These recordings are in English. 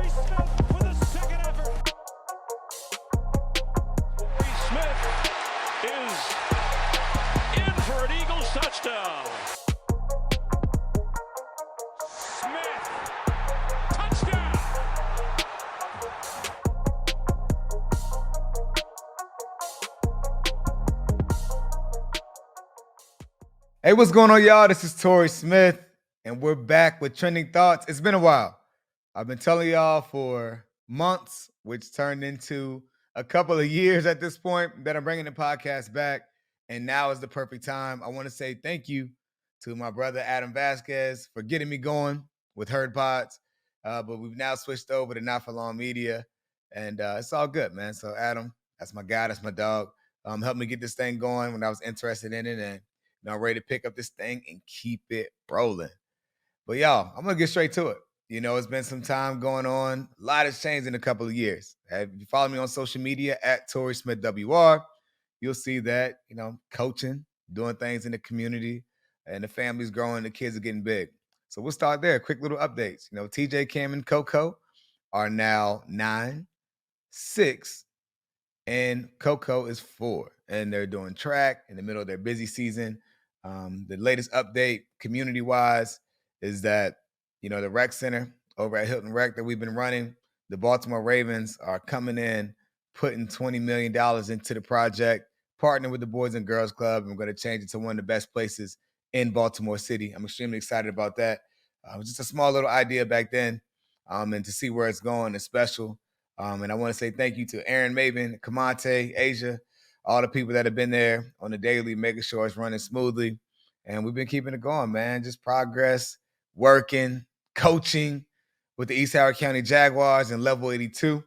Torrey Smith with a second effort. Torrey Smith is in for an Eagles touchdown. Smith, touchdown. Hey, what's going on, y'all? This is Torrey Smith, and we're back with Trending Thoughts. It's been a while. I've been telling y'all for months, which turned into a couple of years at this point, that I'm bringing the podcast back, and now is the perfect time. I want to say thank you to my brother Adam Vasquez for getting me going with Herd Pods, but we've now switched over to Not For Long Media, and it's all good, man. So Adam, that's my guy, that's my dog. Helped me get this thing going when I was interested in it, and I'm ready to pick up this thing and keep it rolling. But y'all, I'm going to get straight to it. You know, it's been some time going on. A lot has changed in a couple of years. If you follow me on social media at Torrey Smith WR, you'll see that, coaching, doing things in the community, and the family's growing, the kids are getting big. So we'll start there. Quick little updates. TJ, Cam, and Coco are now 9, 6, and Coco is 4. And they're doing track in the middle of their busy season. The latest update, community-wise, is that, the rec center over at Hilton Rec that we've been running, the Baltimore Ravens are coming in, putting $20 million into the project, partnering with the Boys and Girls Club, and we're going to change it to one of the best places in Baltimore City. I'm extremely excited about that. It was just a small little idea back then, and to see where it's going is special. And I want to say thank you to Aaron Maven, Kamante, Asia, all the people that have been there on the daily, making sure it's running smoothly. And we've been keeping it going, man. Just progress, working, coaching with the East Howard County Jaguars and Level 82,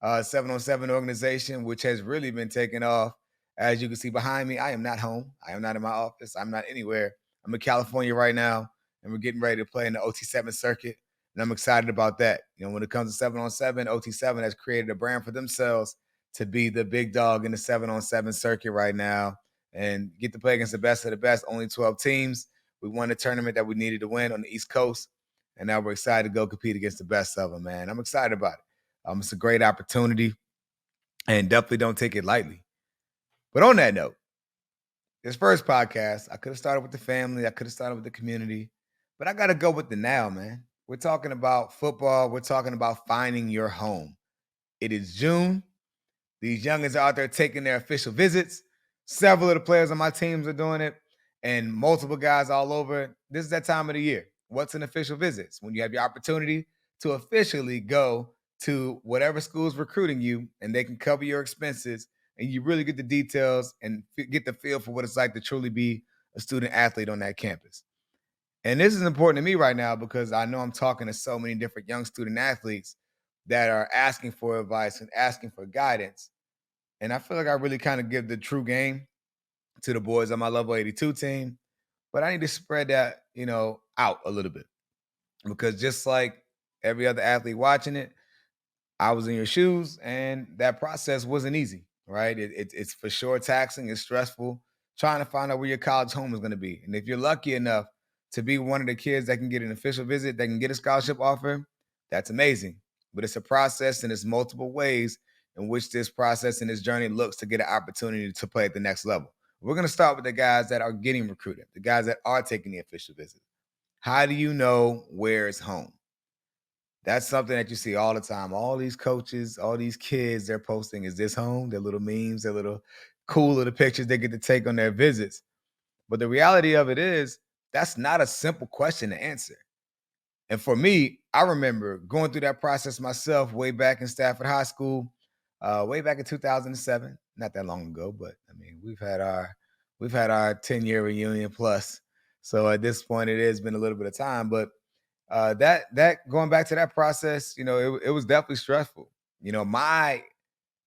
7-on-7 organization, which has really been taking off. As you can see behind me, I am not home. I am not in my office. I'm not anywhere. I'm in California right now, and we're getting ready to play in the OT7 circuit. And I'm excited about that. When it comes to 7-on-7, OT7 has created a brand for themselves to be the big dog in the 7-on-7 circuit right now and get to play against the best of the best. Only 12 teams. We won the tournament that we needed to win on the East Coast, and now we're excited to go compete against the best of them, man. I'm excited about it. It's a great opportunity, and definitely don't take it lightly. But on that note, this first podcast, I could have started with the family. I could have started with the community, but I got to go with the now, man. We're talking about football. We're talking about finding your home. It is June. These youngins are out there taking their official visits. Several of the players on my teams are doing it, and multiple guys all over. This is that time of the year. What's an official visit? It's when you have your opportunity to officially go to whatever school's recruiting you, and they can cover your expenses, and you really get the details and get the feel for what it's like to truly be a student athlete on that campus. And this is important to me right now because I know I'm talking to so many different young student athletes that are asking for advice and asking for guidance. And I feel like I really kind of give the true game to the boys on my Level 82 team. But I need to spread that, out a little bit. Because just like every other athlete watching it, I was in your shoes, and that process wasn't easy, right? It's for sure taxing, it's stressful, trying to find out where your college home is going to be. And if you're lucky enough to be one of the kids that can get an official visit, that can get a scholarship offer, that's amazing. But it's a process, and it's multiple ways in which this process and this journey looks to get an opportunity to play at the next level. We're going to start with the guys that are getting recruited, the guys that are taking the official visit. How do you know where is home? That's something that you see all the time. All these coaches, all these kids, they're posting, is this home? Their little memes, their little cool little pictures they get to take on their visits. But the reality of it is, that's not a simple question to answer. And for me, I remember going through that process myself way back in Stafford High School, way back in 2007. Not that long ago, but I mean, we've had our 10-year reunion plus. So at this point, it has been a little bit of time, but that going back to that process, it was definitely stressful. My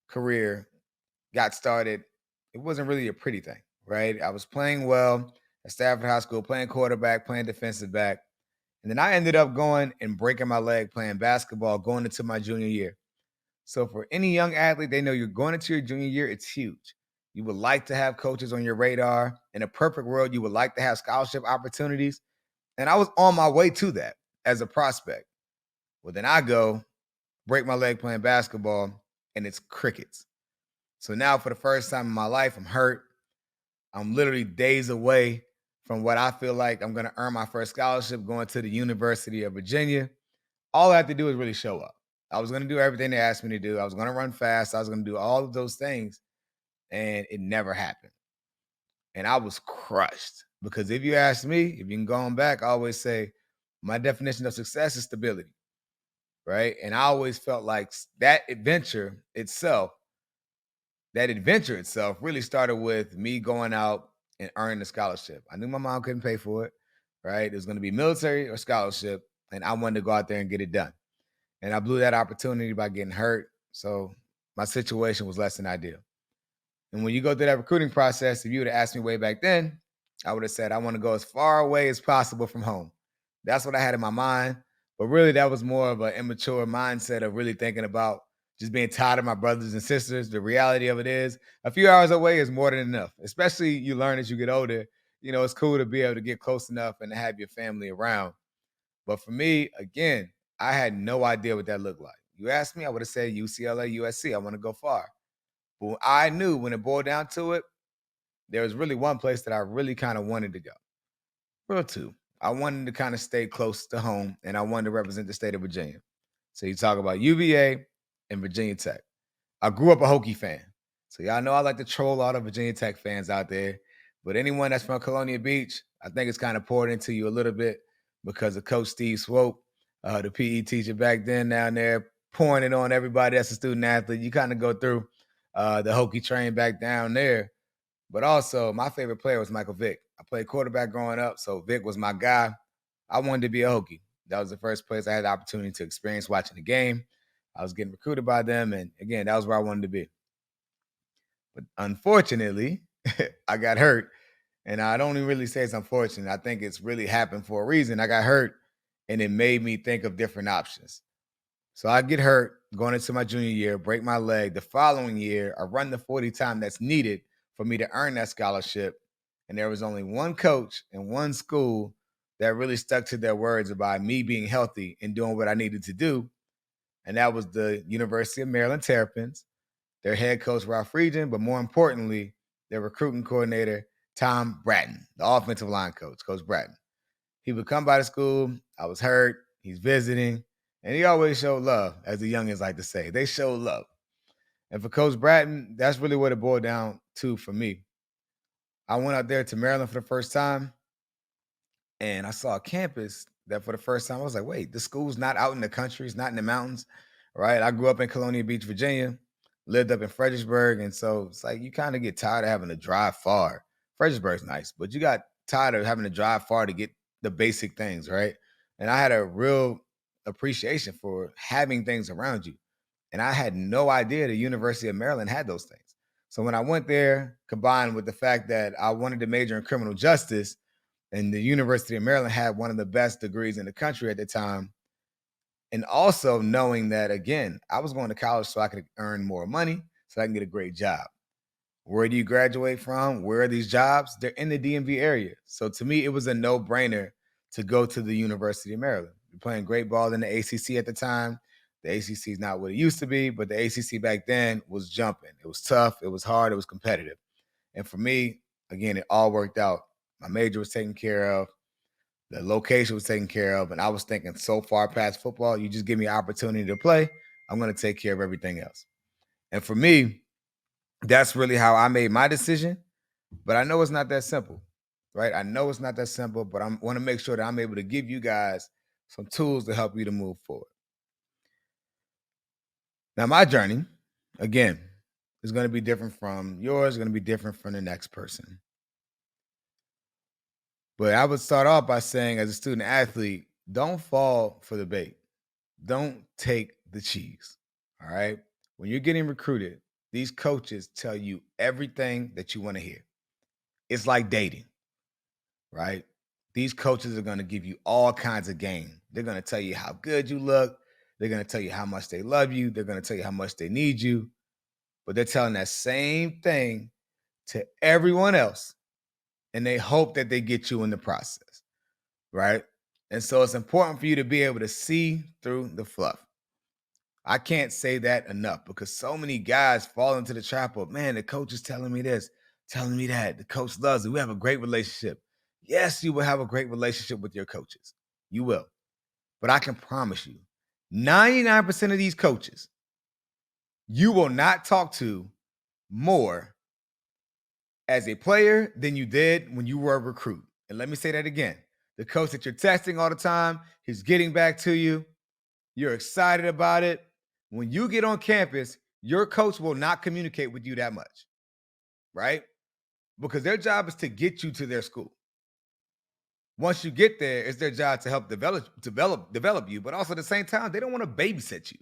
career got started. It wasn't really a pretty thing, right? I was playing well at Stafford High School, playing quarterback, playing defensive back. And then I ended up going and breaking my leg playing basketball going into my junior year. So for any young athlete, they know you're going into your junior year, it's huge. You would like to have coaches on your radar. In a perfect world, you would like to have scholarship opportunities. And I was on my way to that as a prospect. Well, then I go break my leg playing basketball, and it's crickets. So now for the first time in my life, I'm hurt. I'm literally days away from what I feel like I'm going to earn my first scholarship going to the University of Virginia. All I have to do is really show up. I was going to do everything they asked me to do. I was going to run fast. I was going to do all of those things, and it never happened. And I was crushed because if you ask me, if you can go on back, I always say my definition of success is stability, right? And I always felt like that adventure itself really started with me going out and earning a scholarship. I knew my mom couldn't pay for it, right? It was going to be military or scholarship, and I wanted to go out there and get it done. And I blew that opportunity by getting hurt. So my situation was less than ideal. And when you go through that recruiting process, if you would have asked me way back then, I would have said, I want to go as far away as possible from home. That's what I had in my mind. But really, that was more of an immature mindset of really thinking about just being tired of my brothers and sisters. The reality of it is a few hours away is more than enough, especially you learn as you get older. You know, it's cool to be able to get close enough and to have your family around. But for me, again, I had no idea what that looked like. You asked me, I would have said UCLA, USC. I want to go far. But I knew when it boiled down to it, there was really one place that I really kind of wanted to go. Real two. I wanted to kind of stay close to home, and I wanted to represent the state of Virginia. So you talk about UVA and Virginia Tech. I grew up a Hokie fan. So y'all know I like to troll all the Virginia Tech fans out there. But anyone that's from Colonia Beach, I think it's kind of poured into you a little bit because of Coach Steve Swope, the PE teacher back then down there, pouring it on everybody that's a student athlete. You kind of go through the Hokie train back down there. But also, my favorite player was Michael Vick. I played quarterback growing up, so Vick was my guy. I wanted to be a Hokie. That was the first place I had the opportunity to experience watching the game. I was getting recruited by them, and again, that was where I wanted to be. But unfortunately, I got hurt, and I don't even really say it's unfortunate. I think it's really happened for a reason. I got hurt, and it made me think of different options. So I get hurt going into my junior year, break my leg. The following year, I run the 40 time that's needed for me to earn that scholarship. And there was only one coach and one school that really stuck to their words about me being healthy and doing what I needed to do. And that was the University of Maryland Terrapins, their head coach, Ralph Regent, but more importantly, their recruiting coordinator, Tom Bratton, the offensive line coach, Coach Bratton. He would come by the school. I was hurt. He's visiting. And he always showed love, as the youngins like to say. They showed love. And for Coach Bratton, that's really what it boiled down to for me. I went out there to Maryland for the first time, and I saw a campus that for the first time, I was like, wait, the school's not out in the country. It's not in the mountains, right? I grew up in Colonia Beach, Virginia, lived up in Fredericksburg. And so it's like you kind of get tired of having to drive far. Fredericksburg's nice, but you got tired of having to drive far to get the basic things, right? And I had a real appreciation for having things around you. And I had no idea the University of Maryland had those things. So when I went there, combined with the fact that I wanted to major in criminal justice, and the University of Maryland had one of the best degrees in the country at the time, and also knowing that, again, I was going to college so I could earn more money, so I can get a great job. Where do you graduate from? Where are these jobs? They're in the DMV area. So to me, it was a no-brainer to go to the University of Maryland. We're playing great ball in the ACC at the time. The ACC is not what it used to be, but the ACC back then was jumping. It was tough. It was hard. It was competitive. And for me, again, it all worked out. My major was taken care of. The location was taken care of. And I was thinking so far past football, you just give me an opportunity to play, I'm going to take care of everything else. And for me, that's really how I made my decision. But I know it's not that simple, right? I know it's not that simple, but I want to make sure that I'm able to give you guys some tools to help you to move forward. Now, my journey, again, is going to be different from yours, going to be different from the next person. But I would start off by saying, as a student athlete, don't fall for the bait. Don't take the cheese. All right. When you're getting recruited, these coaches tell you everything that you want to hear. It's like dating, right? These coaches are going to give you all kinds of game. They're going to tell you how good you look. They're going to tell you how much they love you. They're going to tell you how much they need you. But they're telling that same thing to everyone else. And they hope that they get you in the process, right? And so it's important for you to be able to see through the fluff. I can't say that enough because so many guys fall into the trap of, man, the coach is telling me this, telling me that. The coach loves it. We have a great relationship. Yes, you will have a great relationship with your coaches. You will. But I can promise you, 99% of these coaches, you will not talk to more as a player than you did when you were a recruit. And let me say that again. The coach that you're texting all the time, he's getting back to you. You're excited about it. When you get on campus, your coach will not communicate with you that much, right? Because their job is to get you to their school. Once you get there, it's their job to help develop you, but also at the same time, they don't want to babysit you,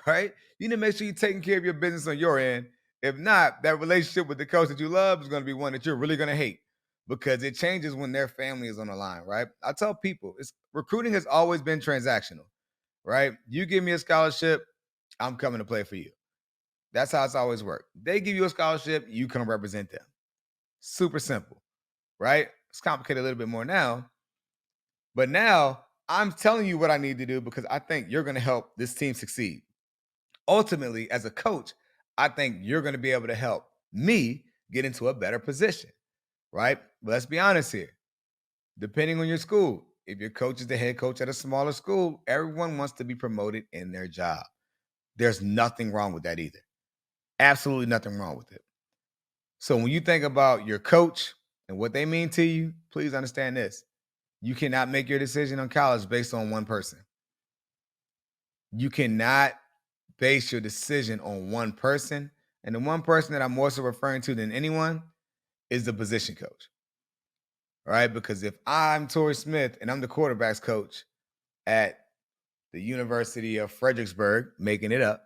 right? You need to make sure you're taking care of your business on your end. If not, that relationship with the coach that you love is going to be one that you're really going to hate because it changes when their family is on the line, right? I tell people, recruiting has always been transactional, right? You give me a scholarship, I'm coming to play for you. That's how it's always worked. They give you a scholarship, you come represent them. Super simple, right? It's complicated a little bit more now. But now I'm telling you what I need to do because I think you're going to help this team succeed. Ultimately, as a coach, I think you're going to be able to help me get into a better position, right? But let's be honest here. Depending on your school, if your coach is the head coach at a smaller school, everyone wants to be promoted in their job. There's nothing wrong with that either. Absolutely nothing wrong with it. So when you think about your coach and what they mean to you, please understand this. You cannot make your decision on college based on one person. You cannot base your decision on one person. And the one person that I'm more so referring to than anyone is the position coach. All right? Because if I'm Torrey Smith and I'm the quarterbacks coach at the University of Fredericksburg, making it up,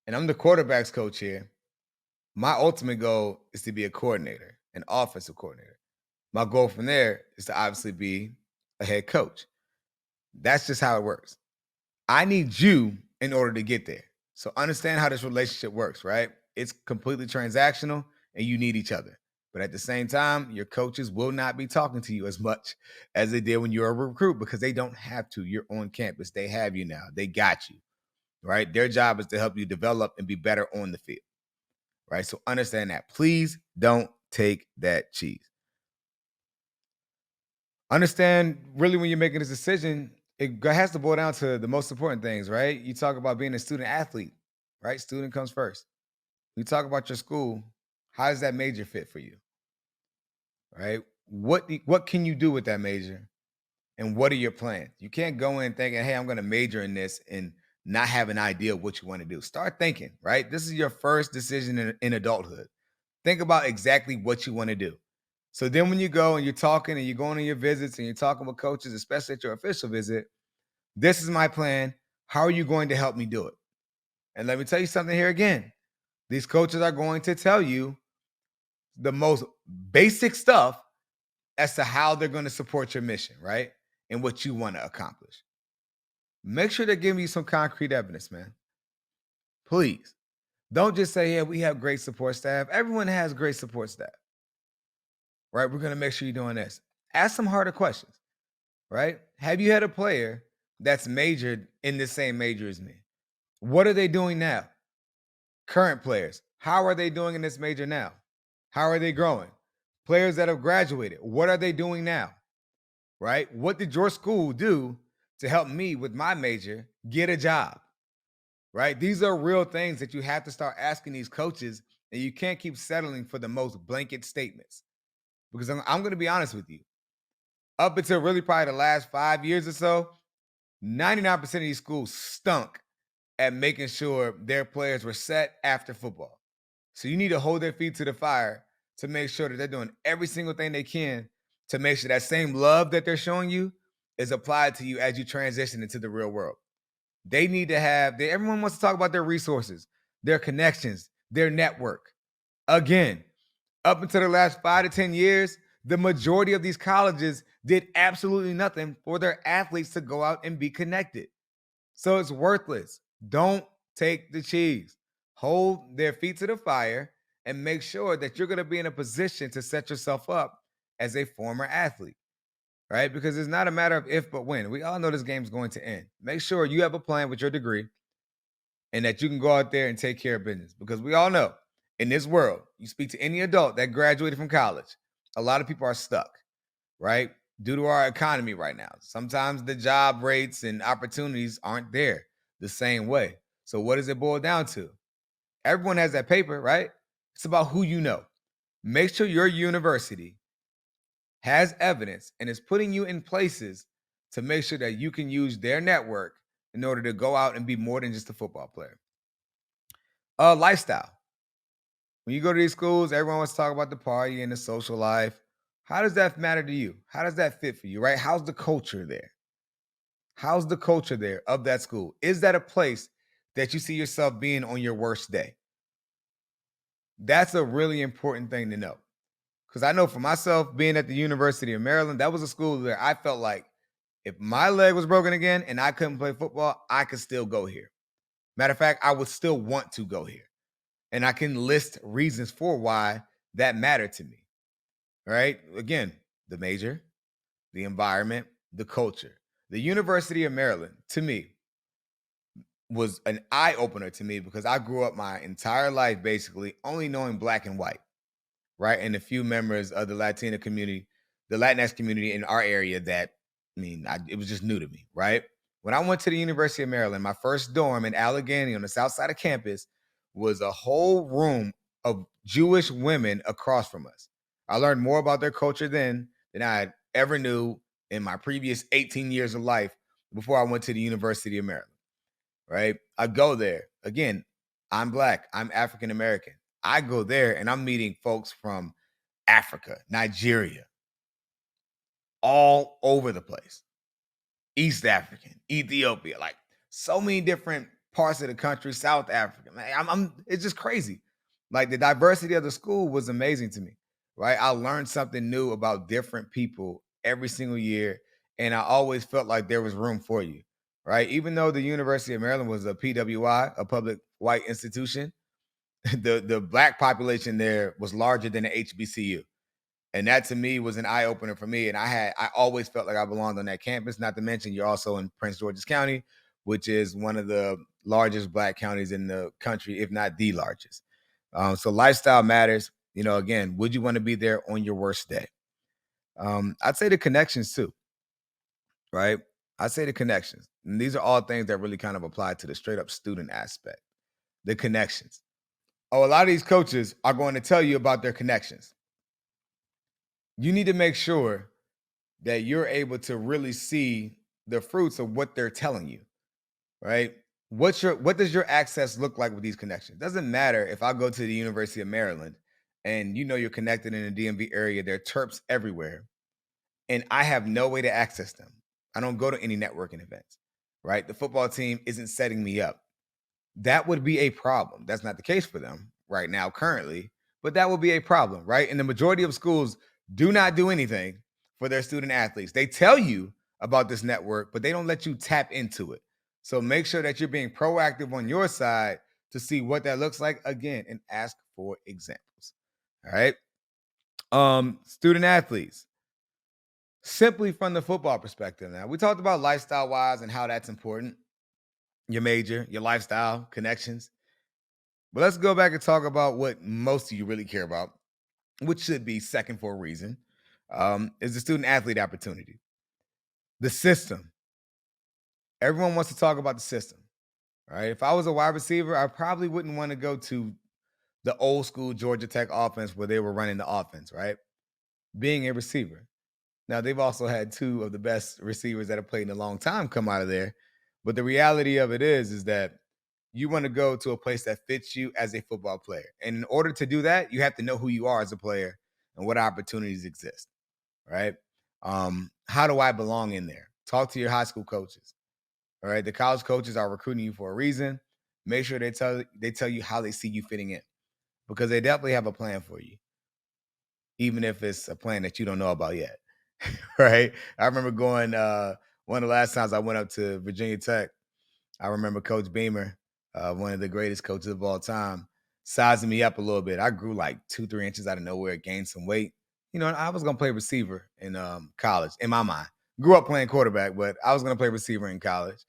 and I'm the quarterbacks coach here, my ultimate goal is to be a coordinator, an offensive coordinator. My goal from there is to obviously be a head coach. That's just how it works. I need you in order to get there. So understand how this relationship works, right? It's completely transactional and you need each other. But at the same time, your coaches will not be talking to you as much as they did when you're a recruit because they don't have to. You're on campus. They have you now. They got you, right? Their job is to help you develop and be better on the field, right? So understand that. Please don't take that cheese. Understand really when you're making this decision, it has to boil down to the most important things, right? You talk about being a student athlete, right? Student comes first. You talk about your school. How does that major fit for you, right? What can you do with that major, and what are your plans? You can't go in thinking, "Hey, I'm going to major in this," and not have an idea of what you want to do. Start thinking, right? This is your first decision in adulthood. Think about exactly what you want to do. So then when you go and you're talking and you're going on your visits and you're talking with coaches, especially at your official visit, this is my plan. How are you going to help me do it? And let me tell you something here again. These coaches are going to tell you the most basic stuff as to how they're going to support your mission, right? And what you want to accomplish. Make sure they're giving you some concrete evidence, man. Please. Don't just say, yeah, we have great support staff. Everyone has great support staff, right? We're going to make sure you're doing this. Ask some harder questions, right? Have you had a player that's majored in the same major as me? What are they doing now? Current players, how are they doing in this major now? How are they growing? Players that have graduated, what are they doing now? Right? What did your school do to help me with my major get a job? Right? These are real things that you have to start asking these coaches, and you can't keep settling for the most blanket statements. Because I'm going to be honest with you. Up until really probably the last 5 years or so, 99% of these schools stunk at making sure their players were set after football. So you need to hold their feet to the fire to make sure that they're doing every single thing they can to make sure that same love that they're showing you is applied to you as you transition into the real world. They need to everyone wants to talk about their resources, their connections, their network. Again, up until the last 5 to 10 years, the majority of these colleges did absolutely nothing for their athletes to go out and be connected. So it's worthless. Don't take the cheese. Hold their feet to the fire and make sure that you're going to be in a position to set yourself up as a former athlete, right? Because it's not a matter of if, but when. We all know this game's going to end. Make sure you have a plan with your degree. and that you can go out there and take care of business. Because we all know in this world, you speak to any adult that graduated from college, a lot of people are stuck, right? Due to our economy right now. Sometimes the job rates and opportunities aren't there the same way. So what does it boil down to? Everyone has that paper, right? It's about who you know. Make sure your university has evidence and is putting you in places to make sure that you can use their network in order to go out and be more than just a football player. Lifestyle. When you go to these schools, everyone wants to talk about the party and the social life. How does that matter to you? How does that fit for you, right? How's the culture there? How's the culture there of that school? Is that a place that you see yourself being on your worst day? That's a really important thing to know. Because I know for myself, being at the University of Maryland, that was a school where I felt like if my leg was broken again and I couldn't play football, I could still go here. Matter of fact, I would still want to go here. And I can list reasons for why that mattered to me. Right? Again, the major, the environment, the culture. The University of Maryland, to me, was an eye opener to me because I grew up my entire life basically only knowing black and white, right? And a few members of the Latina community, the Latinx community in our area that, it was just new to me, right? When I went to the University of Maryland, my first dorm in Allegheny on the south side of campus was a whole room of Jewish women across from us. I learned more about their culture then than I had ever knew in my previous 18 years of life before I went to the University of Maryland, right? I go there. Again, I'm black. I'm African American. I go there and I'm meeting folks from Africa, Nigeria, all over the place. East African, Ethiopia, like so many different parts of the country, South Africa. Man, it's just crazy. Like the diversity of the school was amazing to me, right? I learned something new about different people every single year, and I always felt like there was room for you, right? Even though the University of Maryland was a PWI, a public white institution, the black population there was larger than the HBCU. And that to me was an eye opener for me. And I always felt like I belonged on that campus. Not to mention, you're also in Prince George's County, which is one of the largest black counties in the country, if not the largest. So lifestyle matters. Again, would you want to be there on your worst day? I'd say the connections too, right? I'd say the connections. And these are all things that really kind of apply to the straight up student aspect. The connections. Oh, a lot of these coaches are going to tell you about their connections. You need to make sure that you're able to really see the fruits of what they're telling you, right? What does your access look like with these connections? Doesn't matter if I go to the University of Maryland and you're connected in the DMV area, there are Terps everywhere, and I have no way to access them. I don't go to any networking events, right? The football team isn't setting me up. That would be a problem. That's not the case for them right now, currently, but that would be a problem, right? And the majority of schools do not do anything for their student athletes. They tell you about this network, but they don't let you tap into it. So make sure that you're being proactive on your side to see what that looks like again and ask for examples. All right. Student athletes. Simply from the football perspective now. We talked about lifestyle wise and how that's important. Your major, your lifestyle, connections. But let's go back and talk about what most of you really care about, which should be second for a reason, is the student athlete opportunity. The system. Everyone wants to talk about the system, right? If I was a wide receiver, I probably wouldn't want to go to the old school Georgia Tech offense where they were running the offense, right? Being a receiver. Now, they've also had two of the best receivers that have played in a long time come out of there. But the reality of it is that you want to go to a place that fits you as a football player. And in order to do that, you have to know who you are as a player and what opportunities exist, right? How do I belong in there? Talk to your high school coaches, all right? The college coaches are recruiting you for a reason. Make sure they tell you how they see you fitting in because they definitely have a plan for you, even if it's a plan that you don't know about yet, right? I remember going one of the last times I went up to Virginia Tech. I remember Coach Beamer, one of the greatest coaches of all time, sizing me up a little bit. I grew like 2-3 inches out of nowhere, gained some weight. I was going to play receiver in college, in my mind. Grew up playing quarterback, but I was going to play receiver in college.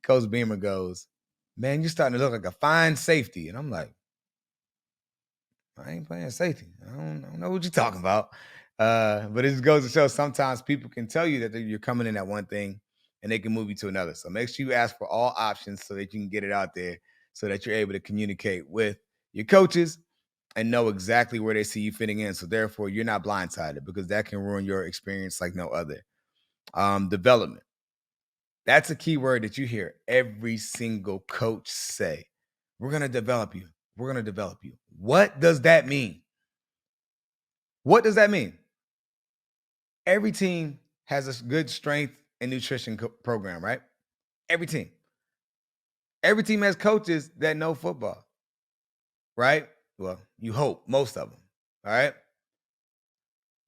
Coach Beamer goes, man, you're starting to look like a fine safety. And I'm like, I ain't playing safety. I don't know what you're talking about. But it just goes to show sometimes people can tell you that you're coming in at one thing and they can move you to another. So make sure you ask for all options so that you can get it out there so that you're able to communicate with your coaches and know exactly where they see you fitting in. So therefore, you're not blindsided because that can ruin your experience like no other. Development. That's a key word that you hear every single coach say. We're going to develop you. We're going to develop you. What does that mean? What does that mean? Every team has a good strength and nutrition program, right? Every team. Every team has coaches that know football, right? Well, you hope most of them, all right?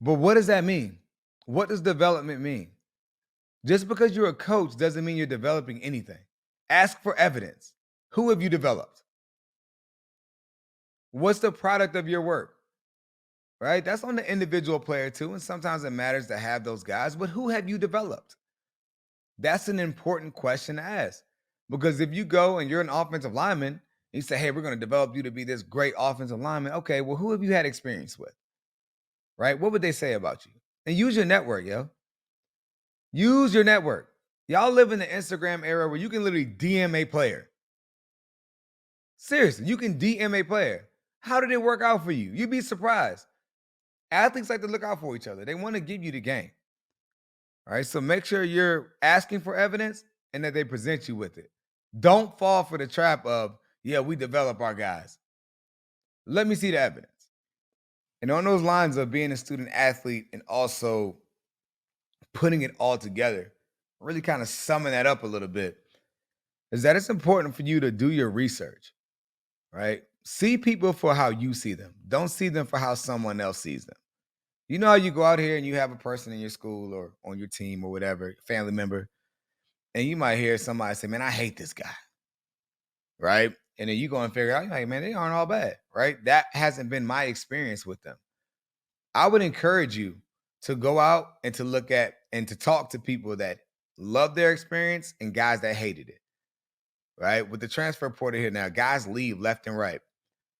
But what does that mean? What does development mean? Just because you're a coach doesn't mean you're developing anything. Ask for evidence. Who have you developed? What's the product of your work? Right? That's on the individual player too. And sometimes it matters to have those guys, but who have you developed? That's an important question to ask. Because if you go and you're an offensive lineman, and you say, hey, we're going to develop you to be this great offensive lineman. Okay, well, who have you had experience with? Right? What would they say about you? And use your network, yo. Use your network. Y'all live in the Instagram era where you can literally DM a player. Seriously, you can DM a player. How did it work out for you? You'd be surprised. Athletes like to look out for each other. They want to give you the game. All right. So make sure you're asking for evidence and that they present you with it. Don't fall for the trap of, yeah, we develop our guys. Let me see the evidence. And on those lines of being a student athlete and also putting it all together, really kind of summing that up a little bit, is that it's important for you to do your research, right? See people for how you see them. Don't see them for how someone else sees them. You know how you go out here and you have a person in your school or on your team or whatever, family member, and you might hear somebody say, man, I hate this guy, right? And then you go and figure out, you're like, man, they aren't all bad, right? That hasn't been my experience with them. I would encourage you to go out and to look at and to talk to people that love their experience and guys that hated it, right? With the transfer portal here now, guys leave left and right.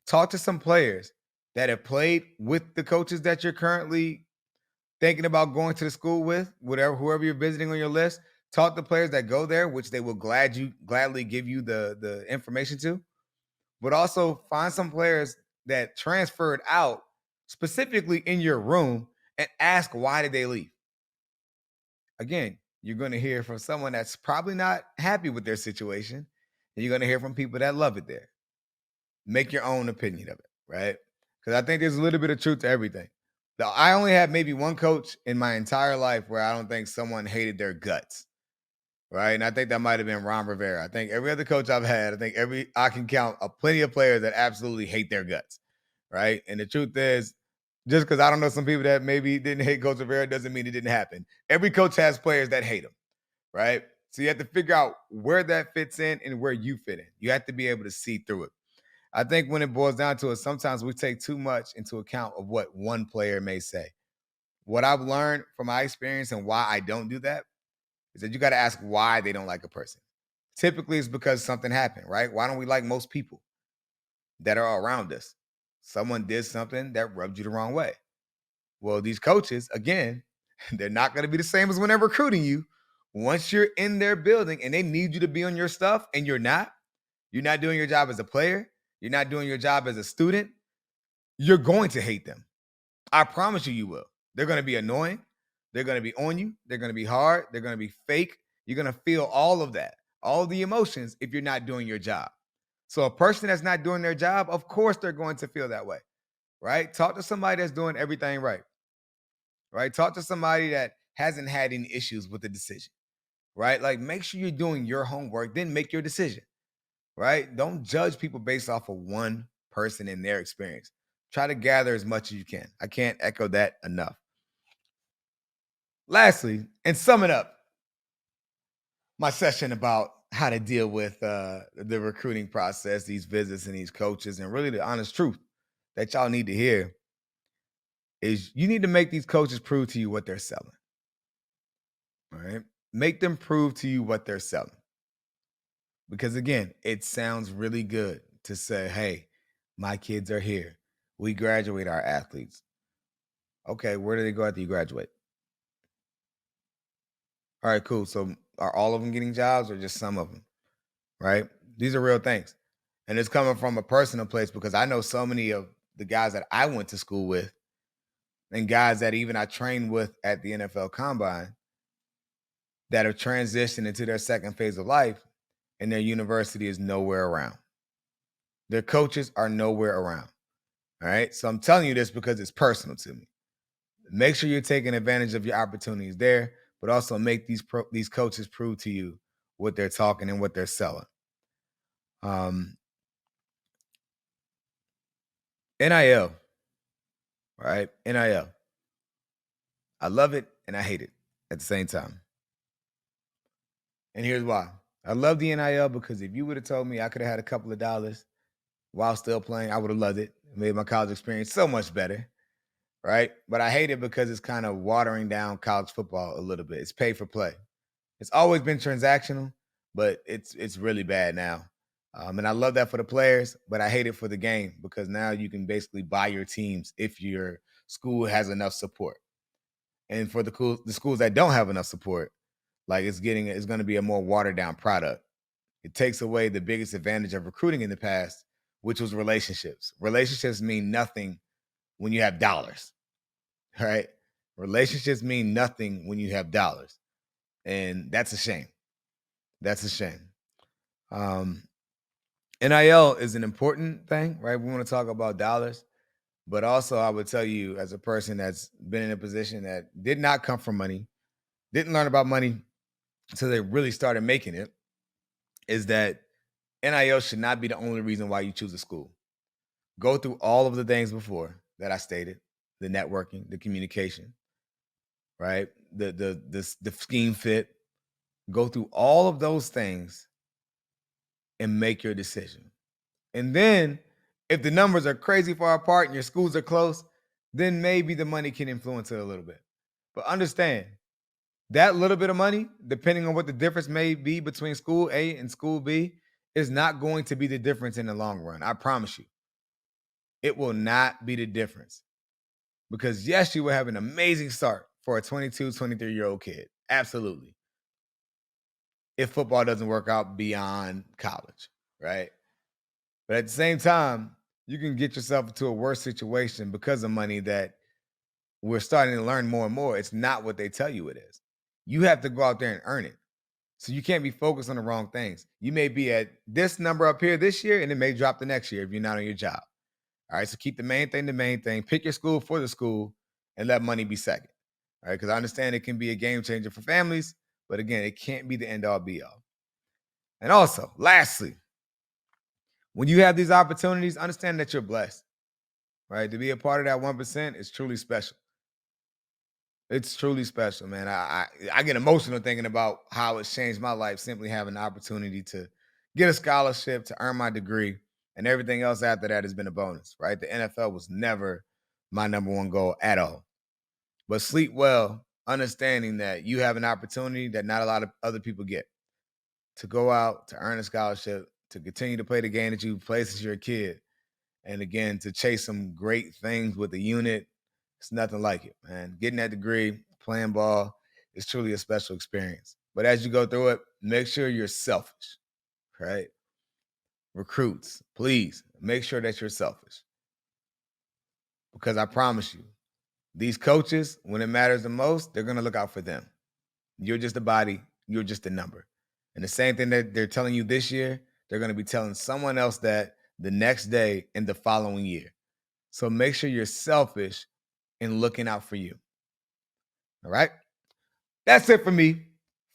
Talk to some players that have played with the coaches that you're currently thinking about going to the school with, whoever you're visiting on your list. Talk to players that go there, which they will gladly give you the information to. But also find some players that transferred out specifically in your room and ask why did they leave. Again, you're going to hear from someone that's probably not happy with their situation, and you're going to hear from people that love it there. Make your own opinion of it, right? Because I think there's a little bit of truth to everything. Now, I only have maybe one coach in my entire life where I don't think someone hated their guts, right? And I think that might have been Ron Rivera. I think every other coach I've had, I can count plenty of players that absolutely hate their guts, right? And the truth is, just because I don't know some people that maybe didn't hate Coach Rivera doesn't mean it didn't happen. Every coach has players that hate him, right? So you have to figure out where that fits in and where you fit in. You have to be able to see through it. I think when it boils down to it, sometimes we take too much into account of what one player may say. What I've learned from my experience and why I don't do that is that you got to ask why they don't like a person. Typically, it's because something happened, right? Why don't we like most people that are around us? Someone did something that rubbed you the wrong way. Well, these coaches, again, they're not going to be the same as when they're recruiting you. Once you're in their building and they need you to be on your stuff and you're not doing your job as a player, you're not doing your job as a student, you're going to hate them. I promise you, you will. They're going to be annoying. They're going to be on you. They're going to be hard. They're going to be fake. You're going to feel all of that, all the emotions if you're not doing your job. So a person that's not doing their job, of course, they're going to feel that way, right? Talk to somebody that's doing everything right, right? Talk to somebody that hasn't had any issues with the decision, right? Like make sure you're doing your homework, then make your decision, right? Don't judge people based off of one person and their experience. Try to gather as much as you can. I can't echo that enough. Lastly, and summing up my session about how to deal with the recruiting process, these visits and these coaches, and really the honest truth that y'all need to hear is you need to make these coaches prove to you what they're selling. All right. Make them prove to you what they're selling. Because again, it sounds really good to say, hey, my kids are here. We graduate our athletes. Okay, where do they go after you graduate? All right, cool. So are all of them getting jobs or just some of them? Right? These are real things. And it's coming from a personal place because I know so many of the guys that I went to school with and guys that even I trained with at the NFL Combine that have transitioned into their second phase of life and their university is nowhere around. Their coaches are nowhere around. All right. So I'm telling you this because it's personal to me. Make sure you're taking advantage of your opportunities there, but also make these coaches prove to you what they're talking and what they're selling. NIL, right? NIL. I love it and I hate it at the same time. And here's why. I love the NIL because if you would have told me I could have had a couple of dollars while still playing, I would have loved it. It made my college experience so much better, right? But I hate it because it's kind of watering down college football a little bit. It's pay for play. It's always been transactional, but it's really bad now. And I love that for the players, but I hate it for the game because now you can basically buy your teams if your school has enough support. And for the schools that don't have enough support, like it's going to be a more watered down product. It takes away the biggest advantage of recruiting in the past, which was relationships. Relationships mean nothing when you have dollars, right? Relationships mean nothing when you have dollars. And that's a shame. That's a shame. NIL is an important thing, right? We want to talk about dollars, but also I would tell you as a person that's been in a position that did not come from money, didn't learn about money until they really started making it, is that NIL should not be the only reason why you choose a school. Go through all of the things before that I stated, the networking, the communication, right? The scheme fit. Go through all of those things and make your decision. And then if the numbers are crazy far apart and your schools are close, then maybe the money can influence it a little bit. But understand that little bit of money, depending on what the difference may be between school A and school B, is not going to be the difference in the long run. I promise you. It will not be the difference. Because yes, you will have an amazing start for a 22, 23-year-old kid. Absolutely. If football doesn't work out beyond college, right? But at the same time, you can get yourself into a worse situation because of money that we're starting to learn more and more. It's not what they tell you it is. You have to go out there and earn it. So you can't be focused on the wrong things. You may be at this number up here this year, and it may drop the next year if you're not on your job. All right. So keep the main thing the main thing. Pick your school for the school and let money be second. All right. Because I understand it can be a game changer for families, but again, it can't be the end all be all. And also, lastly, when you have these opportunities, understand that you're blessed, right? To be a part of that 1% is truly special. It's truly special, man. I get emotional thinking about how it's changed my life simply having the opportunity to get a scholarship, to earn my degree, and everything else after that has been a bonus, right? The NFL was never my number one goal at all. But sleep well, understanding that you have an opportunity that not a lot of other people get to go out, to earn a scholarship, to continue to play the game that you played since you're a kid, and again, to chase some great things with the unit. It's nothing like it, man. Getting that degree, playing ball, is truly a special experience. But as you go through it, make sure you're selfish, right? Recruits, please make sure that you're selfish. Because I promise you, these coaches, when it matters the most, they're going to look out for them. You're just a body, you're just a number. And the same thing that they're telling you this year, they're going to be telling someone else that the next day and the following year. So make sure you're selfish in looking out for you. All right. That's it for me.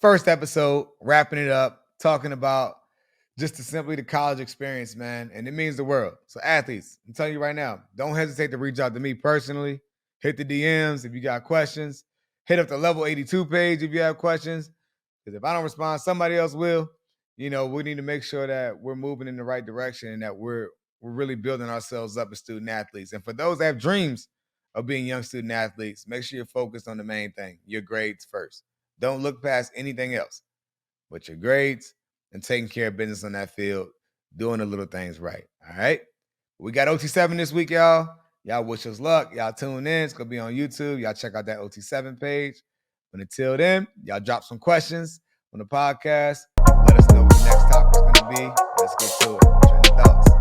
First episode, wrapping it up, talking about just simply the college experience, man. And it means the world. So athletes, I'm telling you right now, don't hesitate to reach out to me personally. Hit the DMs if you got questions. Hit up the Level 82 page if you have questions. Because if I don't respond, somebody else will. You know, we need to make sure that we're moving in the right direction and that we're really building ourselves up as student athletes. And for those that have dreams of being young student athletes, make sure you're focused on the main thing, your grades first. Don't look past anything else but your grades and taking care of business on that field, doing the little things right. All right. We got OT7 this week, y'all. Y'all wish us luck. Y'all tune in. It's going to be on YouTube. Y'all check out that OT7 page. But until then, y'all drop some questions on the podcast. Let us know what the next topic is going to be. Let's get to it. Trending thoughts.